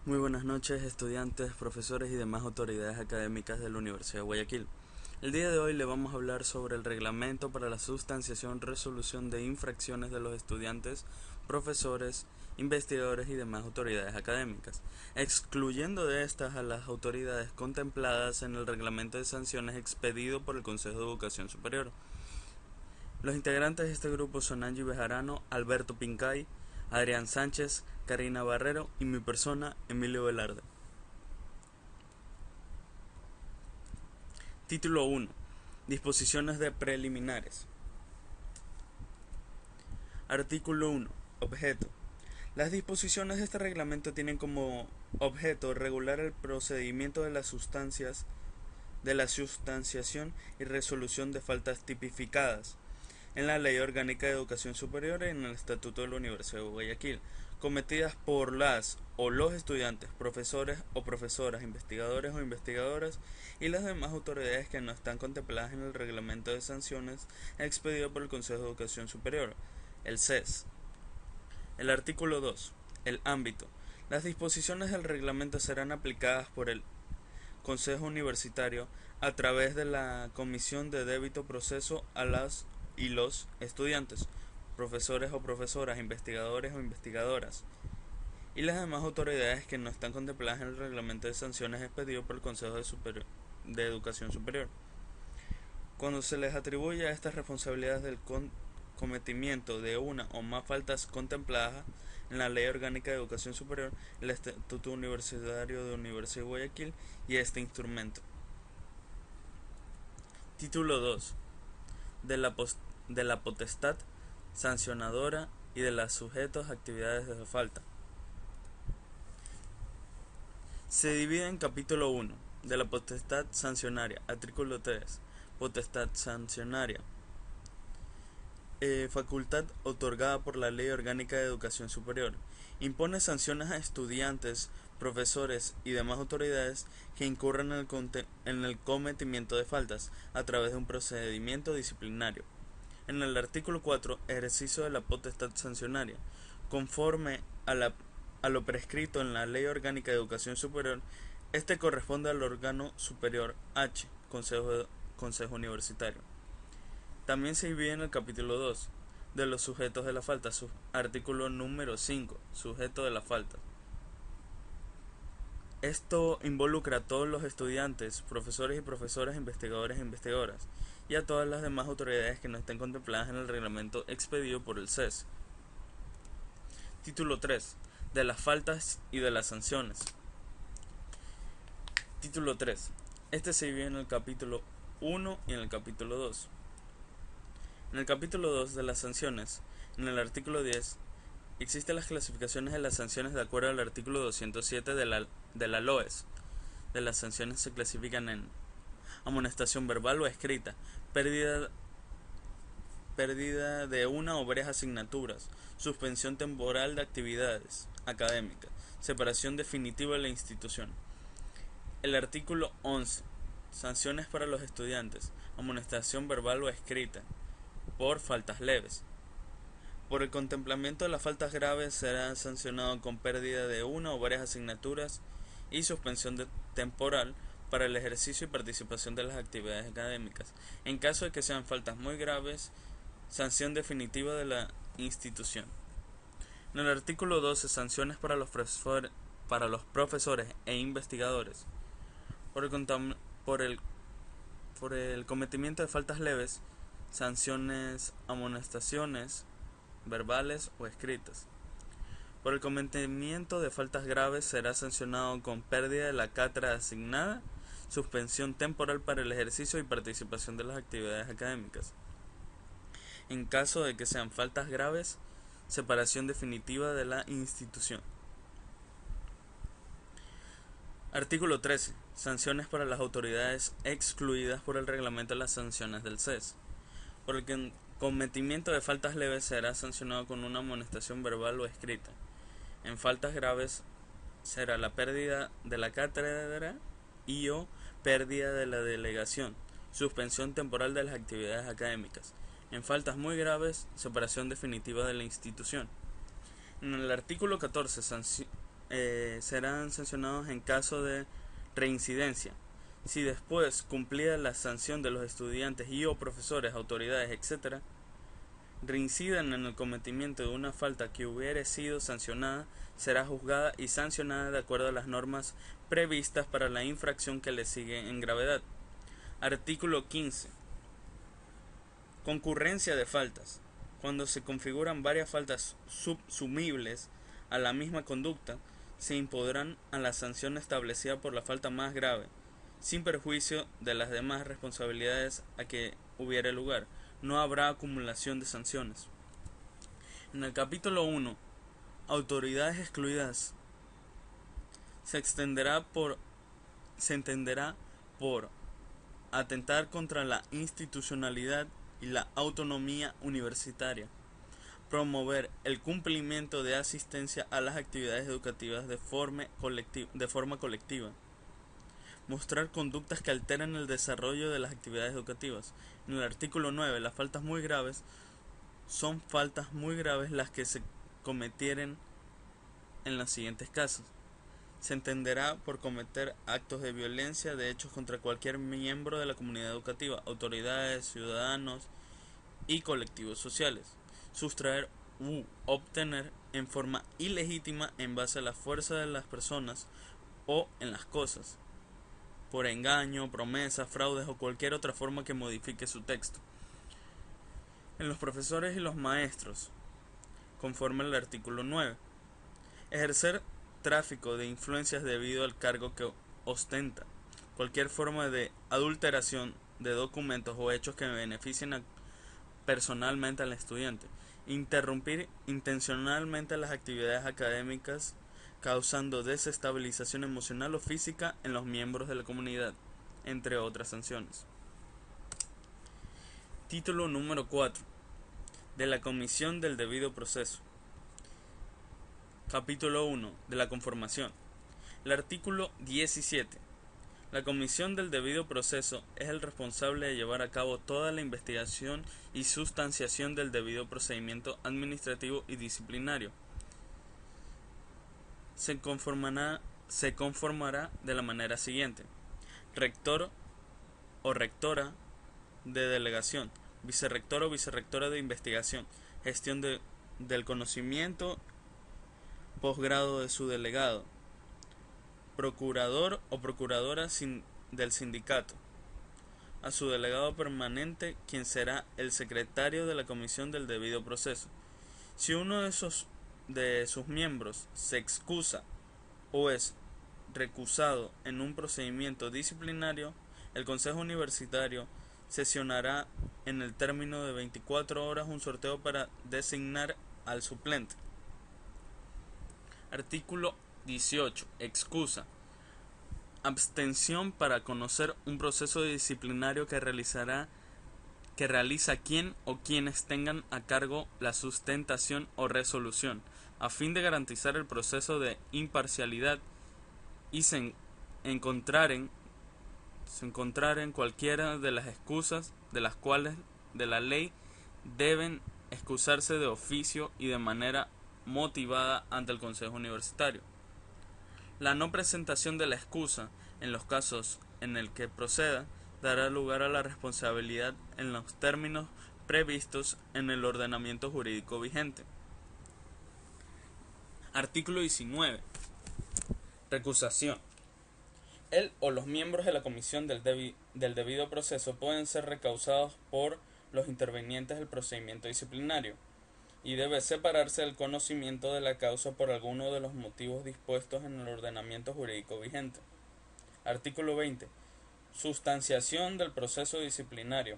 Muy buenas noches, estudiantes, profesores y demás autoridades académicas de la Universidad de Guayaquil. El día de hoy le vamos a hablar sobre el reglamento para la sustanciación, resolución de infracciones de los estudiantes, profesores, investigadores y demás autoridades académicas, excluyendo de estas a las autoridades contempladas en el reglamento de sanciones expedido por el Consejo de Educación Superior. Los integrantes de este grupo son Angie Bejarano, Alberto Pincay, Adrián Sánchez, Karina Barrero y mi persona, Emilio Velarde. Título 1. Disposiciones de preliminares. Artículo 1. Objeto. Las disposiciones de este reglamento tienen como objeto regular el procedimiento de las sustancias, de la sustanciación y resolución de faltas tipificadas en la Ley Orgánica de Educación Superior y en el Estatuto de la Universidad de Guayaquil, cometidas por las o los estudiantes, profesores o profesoras, investigadores o investigadoras y las demás autoridades que no están contempladas en el reglamento de sanciones expedido por el Consejo de Educación Superior, el CES. El artículo 2. El ámbito. Las disposiciones del reglamento serán aplicadas por el Consejo Universitario a través de la Comisión de Débito Proceso a las y los estudiantes, profesores o profesoras, investigadores o investigadoras, y las demás autoridades que no están contempladas en el reglamento de sanciones expedido por el Consejo de Educación Superior. Cuando se les atribuye a estas responsabilidades del cometimiento de una o más faltas contempladas en la Ley Orgánica de Educación Superior, el Estatuto Universitario de Universidad de Guayaquil y este instrumento. Título 2. De la potestad sancionadora y de los sujetos a actividades de falta. Se divide en capítulo 1, de la potestad sancionaria, artículo 3, potestad sancionaria. Facultad otorgada por la Ley Orgánica de Educación Superior. Impone sanciones a estudiantes, profesores y demás autoridades que incurran en el cometimiento de faltas a través de un procedimiento disciplinario. En el artículo 4, ejercicio de la potestad sancionaria. Conforme a lo prescrito en la Ley Orgánica de Educación Superior, este corresponde al órgano superior H, Consejo Universitario. También se divide en el capítulo 2, de los sujetos de la falta, artículo número 5, sujeto de la falta. Esto involucra a todos los estudiantes, profesores y profesoras, investigadores e investigadoras, y a todas las demás autoridades que no estén contempladas en el reglamento expedido por el CES. Título 3. De las faltas y de las sanciones. Título 3. Este se divide en el capítulo 1 y en el capítulo 2. En el capítulo 2 de las sanciones, en el artículo 10, existen las clasificaciones de las sanciones de acuerdo al artículo 207 de la LOES. De las sanciones se clasifican en amonestación verbal o escrita, pérdida de una o varias asignaturas, suspensión temporal de actividades académicas, separación definitiva de la institución. El artículo 11. Sanciones para los estudiantes, amonestación verbal o escrita, por faltas leves. Por el contemplamiento de las faltas graves será sancionado con pérdida de una o varias asignaturas y suspensión temporal para el ejercicio y participación de las actividades académicas. En caso de que sean faltas muy graves, sanción definitiva de la institución. En el artículo 12, sanciones para los profesores e investigadores. Por el cometimiento de faltas leves, sanciones, amonestaciones verbales o escritas. Por el cometimiento de faltas graves será sancionado con pérdida de la cátedra asignada, suspensión temporal para el ejercicio y participación de las actividades académicas. En caso de que sean faltas graves, separación definitiva de la institución. Artículo 13. Sanciones para las autoridades excluidas por el reglamento de las sanciones del CES. Por el cometimiento de faltas leves será sancionado con una amonestación verbal o escrita. En faltas graves será la pérdida de la cátedra y o pérdida de la delegación, suspensión temporal de las actividades académicas. En faltas muy graves, separación definitiva de la institución. En el artículo 14, serán sancionados en caso de reincidencia. Si después cumplida la sanción de los estudiantes y o profesores, autoridades, etc., reincidan en el cometimiento de una falta que hubiere sido sancionada, será juzgada y sancionada de acuerdo a las normas previstas para la infracción que le sigue en gravedad. Artículo 15. Concurrencia de faltas. Cuando se configuran varias faltas subsumibles a la misma conducta, se impondrán a la sanción establecida por la falta más grave, sin perjuicio de las demás responsabilidades a que hubiere lugar. No habrá acumulación de sanciones. En el capítulo 1, autoridades excluidas, se entenderá por atentar contra la institucionalidad y la autonomía universitaria, promover el cumplimiento de asistencia a las actividades educativas de forma colectiva, mostrar conductas que alteran el desarrollo de las actividades educativas. En el artículo 9, las faltas muy graves son faltas muy graves las que se cometieren en los siguientes casos. Se entenderá por cometer actos de violencia de hechos contra cualquier miembro de la comunidad educativa, autoridades, ciudadanos y colectivos sociales. Sustraer u obtener en forma ilegítima en base a la fuerza de las personas o en las cosas, por engaño, promesa, fraudes o cualquier otra forma que modifique su texto. En los profesores y los maestros, conforme al artículo 9. Ejercer tráfico de influencias debido al cargo que ostenta. Cualquier forma de adulteración de documentos o hechos que beneficien personalmente al estudiante. Interrumpir intencionalmente las actividades académicas causando desestabilización emocional o física en los miembros de la comunidad, entre otras sanciones. Título número 4. De la Comisión del Debido Proceso. Capítulo 1. De la conformación. El artículo 17. La Comisión del Debido Proceso es el responsable de llevar a cabo toda la investigación y sustanciación del debido procedimiento administrativo y disciplinario. Se conformará de la manera siguiente: rector o rectora de delegación, vicerrector o vicerrectora de investigación, gestión del conocimiento, posgrado de su delegado, procurador o procuradora del sindicato, a su delegado permanente, quien será el secretario de la Comisión del Debido Proceso. Si uno de sus miembros se excusa o es recusado en un procedimiento disciplinario, el Consejo Universitario sesionará en el término de 24 horas un sorteo para designar al suplente. Artículo 18. Excusa. Abstención para conocer un proceso disciplinario que realiza quien o quienes tengan a cargo la sustentación o resolución, a fin de garantizar el proceso de imparcialidad y se encontraren cualquiera de las excusas de las cuales de la ley deben excusarse de oficio y de manera motivada ante el Consejo Universitario. La no presentación de la excusa, en los casos en el que proceda, dará lugar a la responsabilidad en los términos previstos en el ordenamiento jurídico vigente. Artículo 19. Recusación. Él o los miembros de la Comisión del Debido Proceso pueden ser recausados por los intervinientes del procedimiento disciplinario, y debe separarse el conocimiento de la causa por alguno de los motivos dispuestos en el ordenamiento jurídico vigente. Artículo 20. Sustanciación del proceso disciplinario.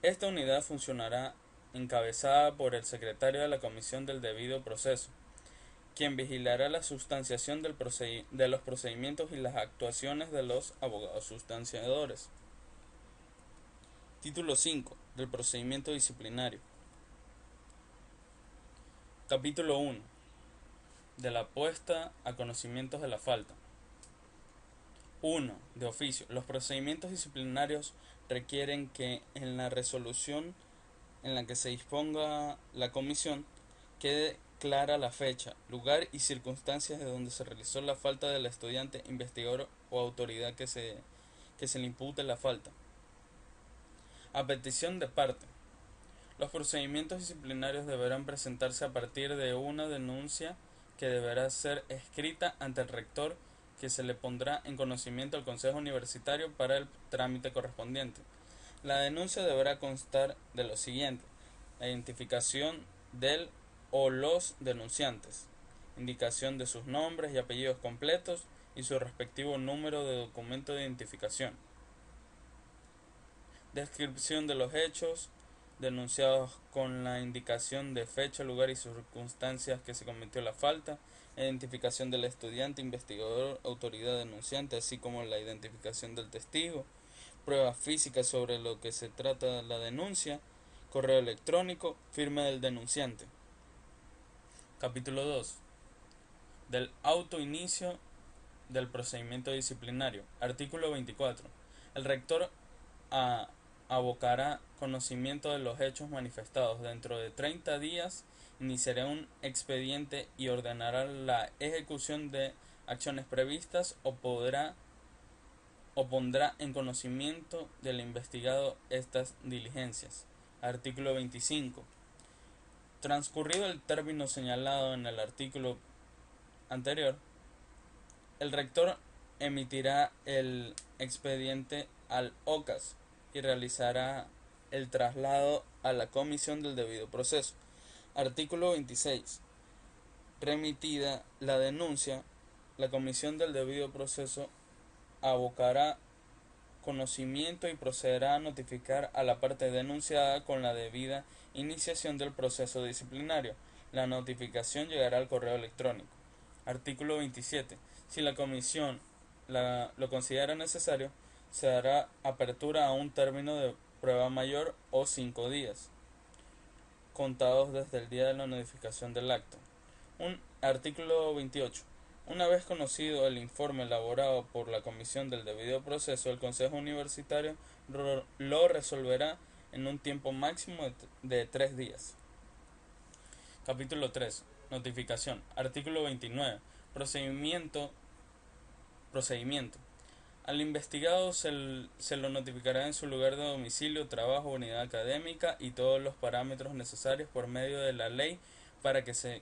Esta unidad funcionará encabezada por el secretario de la Comisión del Debido Proceso, quien vigilará la sustanciación de los procedimientos y las actuaciones de los abogados sustanciadores. Título 5. Del procedimiento disciplinario. Capítulo 1. De la puesta a conocimientos de la falta. 1. De oficio. Los procedimientos disciplinarios requieren que en la resolución en la que se disponga la comisión quede clara la fecha, lugar y circunstancias de donde se realizó la falta del estudiante, investigador o autoridad que se le impute la falta. A petición de parte. Los procedimientos disciplinarios deberán presentarse a partir de una denuncia que deberá ser escrita ante el rector, que se le pondrá en conocimiento al Consejo Universitario para el trámite correspondiente. La denuncia deberá constar de lo siguiente: la identificación del o los denunciantes, indicación de sus nombres y apellidos completos y su respectivo número de documento de identificación, descripción de los hechos denunciados con la indicación de fecha, lugar y circunstancias que se cometió la falta, identificación del estudiante, investigador, autoridad denunciante, así como la identificación del testigo, pruebas físicas sobre lo que se trata la denuncia, correo electrónico, firma del denunciante. Capítulo 2. Del autoinicio del procedimiento disciplinario. Artículo 24. El rector abocará conocimiento de los hechos manifestados. Dentro de 30 días iniciará un expediente y ordenará la ejecución de acciones previstas o pondrá en conocimiento del investigado estas diligencias. Artículo 25. Transcurrido el término señalado en el artículo anterior, el rector emitirá el expediente al OCAS y realizará el traslado a la comisión del debido proceso. Artículo 26. Remitida la denuncia, la comisión del debido proceso abocará conocimiento y procederá a notificar a la parte denunciada con la debida iniciación del proceso disciplinario. La notificación llegará al correo electrónico. Artículo 27. Si la comisión lo considera necesario, se dará apertura a un término de prueba mayor o 5 días, contados desde el día de la notificación del acto. Artículo 28. Una vez conocido el informe elaborado por la comisión del debido proceso, el Consejo Universitario lo resolverá en un tiempo máximo de 3 días. Capítulo 3. Notificación. Artículo 29. Procedimiento. Al investigado se lo notificará en su lugar de domicilio, trabajo, unidad académica y todos los parámetros necesarios por medio de la ley para que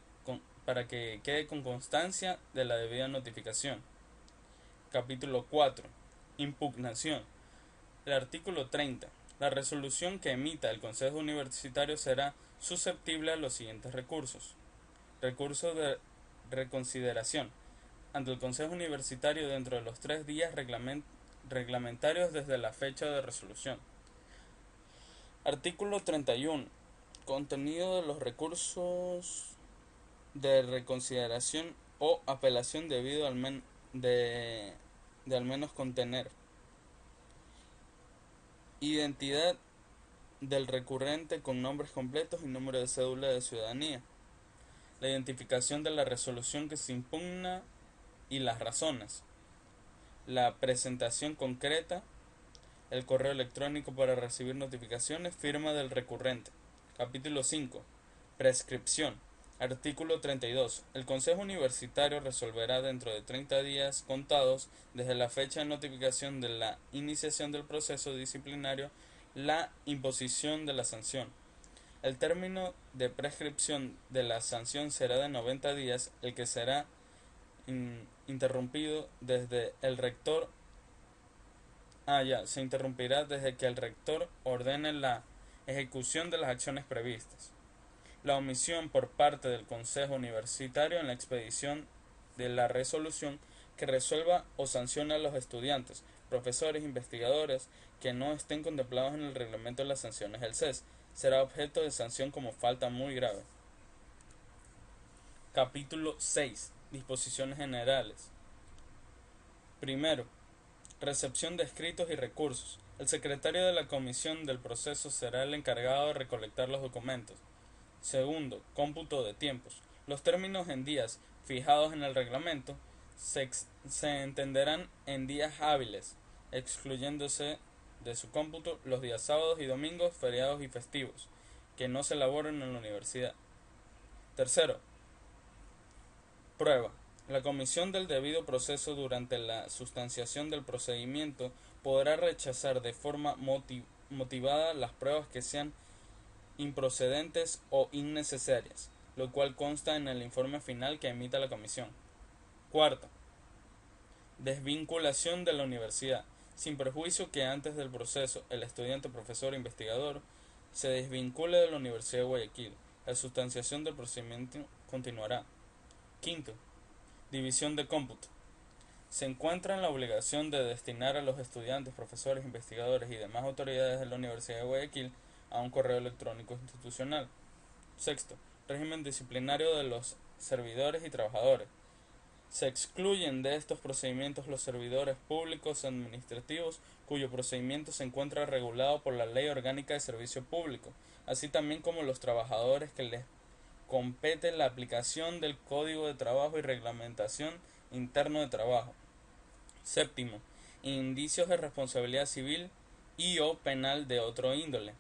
quede con constancia de la debida notificación. Capítulo 4. Impugnación. El artículo 30. La resolución que emita el Consejo Universitario será susceptible a los siguientes recursos. Recurso de reconsideración ante el Consejo Universitario dentro de los 3 días reglamentarios desde la fecha de resolución. Artículo 31. Contenido de los recursos de reconsideración o apelación debido al menos contener: identidad del recurrente con nombres completos y número de cédula de ciudadanía, la identificación de la resolución que se impugna y las razones, la presentación concreta, el correo electrónico para recibir notificaciones, firma del recurrente. Capítulo 5. Prescripción. Artículo 32. El Consejo Universitario resolverá dentro de 30 días contados desde la fecha de notificación de la iniciación del proceso disciplinario la imposición de la sanción. El término de prescripción de la sanción será de 90 días, el que será interrumpido desde el rector. Se interrumpirá desde que el rector ordene la ejecución de las acciones previstas. La omisión por parte del Consejo Universitario en la expedición de la resolución que resuelva o sancione a los estudiantes, profesores, investigadores que no estén contemplados en el reglamento de las sanciones del CES, será objeto de sanción como falta muy grave. Capítulo 6. Disposiciones generales. Primero, recepción de escritos y recursos. El secretario de la comisión del proceso será el encargado de recolectar los documentos. Segundo, cómputo de tiempos. Los términos en días fijados en el reglamento se entenderán en días hábiles, excluyéndose de su cómputo los días sábados y domingos, feriados y festivos, que no se elaboren en la universidad. Tercero, Prueba. La comisión del debido proceso durante la sustanciación del procedimiento podrá rechazar de forma motivada las pruebas que sean improcedentes o innecesarias, lo cual consta en el informe final que emita la comisión. Cuarto, desvinculación de la universidad, sin perjuicio que antes del proceso el estudiante, profesor o investigador se desvincule de la Universidad de Guayaquil. La sustanciación del procedimiento continuará. Quinto, división de cómputo. Se encuentra en la obligación de destinar a los estudiantes, profesores, investigadores y demás autoridades de la Universidad de Guayaquil a un correo electrónico institucional. Sexto, régimen disciplinario de los servidores y trabajadores. Se excluyen de estos procedimientos los servidores públicos administrativos cuyo procedimiento se encuentra regulado por la Ley Orgánica de Servicio Público, así también como los trabajadores que les compete la aplicación del Código de Trabajo y Reglamentación Interno de Trabajo. Séptimo, indicios de responsabilidad civil y o penal de otro índole.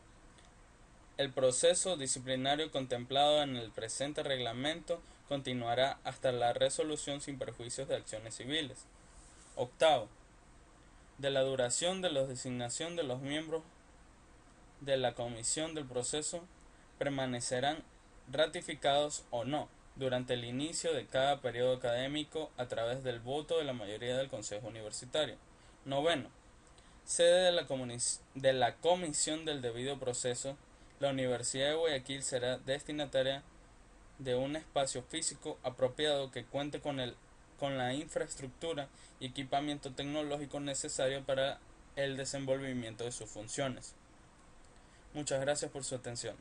El proceso disciplinario contemplado en el presente reglamento continuará hasta la resolución sin perjuicios de acciones civiles. Octavo, de la duración de la designación de los miembros de la comisión del proceso permanecerán ratificados o no durante el inicio de cada periodo académico a través del voto de la mayoría del Consejo Universitario. Noveno, sede de la comisión del debido proceso. La Universidad de Guayaquil será destinataria de un espacio físico apropiado que cuente con la infraestructura y equipamiento tecnológico necesario para el desenvolvimiento de sus funciones. Muchas gracias por su atención.